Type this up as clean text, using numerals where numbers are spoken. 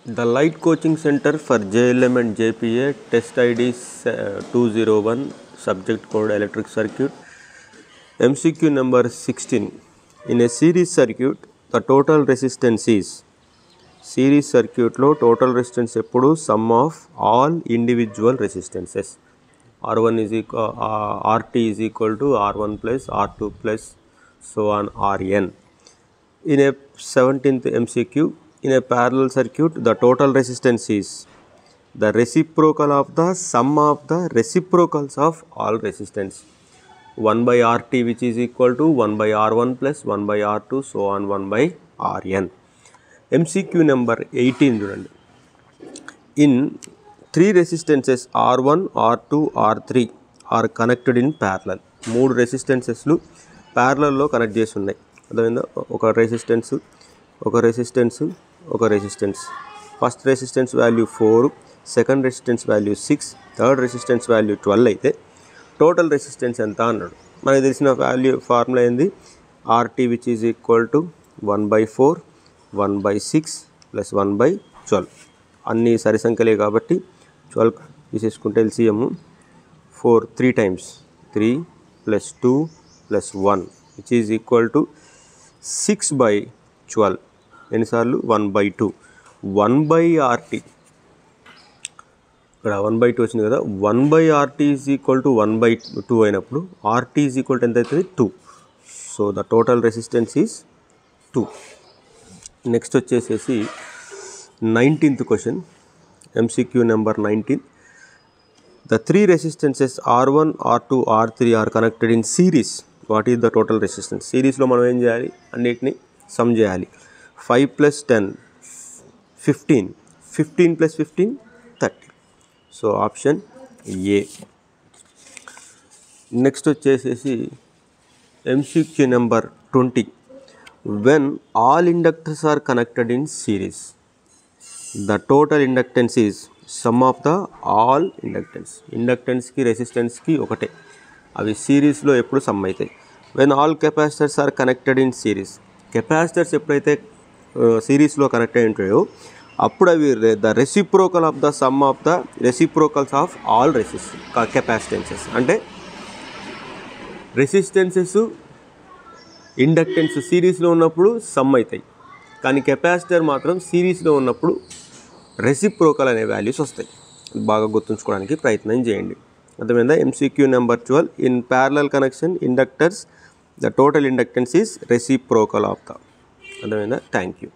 The Light Coaching Center for JLM and JPA, test ID 201, subject code electric circuit, MCQ number 16. In a series circuit, the total resistance is, series circuit lo total resistance eppudu sum of all individual resistances. R1 is equal, RT is equal to R1 plus R2 plus so on Rn. In a 17th MCQ, in a parallel circuit, the total resistance is the reciprocal of the sum of the reciprocals of all resistance. 1 by RT, which is equal to 1 by R1 plus 1 by R2 so on 1 by Rn. MCQ number 18. In three resistances R1, R2, R3 are connected in parallel. మూడు రెసిస్టెన్సెస్లు ప్యారలల్లో connect చేసి ఉన్నాయి. అదేవిధంగా ఒక resistance, first resistance value 4, second resistance value 6, third resistance value 12 అయితే total resistance ఎంత అన్నాడు. మనకు తెలిసిన వాల్యూ ఫార్ములా ఏంది, RT which is equal to 1/4, 1/6 plus 1/12. అన్నీ సరి సంఖ్యలే కాబట్టి 12 తీసేసుకుంటే LCM 4 3 times 3 plus 2 plus 1 which is equal to 6/12. ఎన్నిసార్లు 1/2. 1/RT ఇక్కడ 1/2 వచ్చింది కదా, 1/RT is equal to 1/2 అయినప్పుడు RT is equal to ఎంత అవుతుంది, 2. So the total resistance is 2. Next వచ్చేసేసి 19th question, MCQ number 19. The three resistances R1, R2, R3 are connected in series. What is the total resistance? సిరీస్లో మనం ఏం చేయాలి, అన్నిటిని some చేయాలి. 5 plus 10 15, 15 plus 15 30. So option A. Next వచ్చేసేసి MCQ number 20. When all inductors are connected in series, the total inductance is sum of the all inductance. ఇండక్టెన్స్కి రెసిస్టెన్స్కి ఒకటే, అవి సిరీస్లో ఎప్పుడు సమ్ అవుతాయి. When all capacitors are connected in series, capacitors ఎప్పుడైతే సిరీస్లో కనెక్ట్ అయి ఉంటాయో అప్పుడు అవి the reciprocal of the sum of the reciprocals of all capacitances. అంటే రెసిస్టెన్సెస్ ఇండక్టెన్స్ సిరీస్లో ఉన్నప్పుడు సమ్ అవుతాయి, కానీ కెపాసిటర్ మాత్రం సిరీస్లో ఉన్నప్పుడు రెసిప్రోకల్ అనే వాల్యూస్ వస్తాయి. బాగా గుర్తుంచుకోవడానికి ప్రయత్నం చేయండి. అర్థమైందా. MCQ number 12. In parallel connection inductors the total inductance is reciprocal of the. అర్థమైందా. Thank you.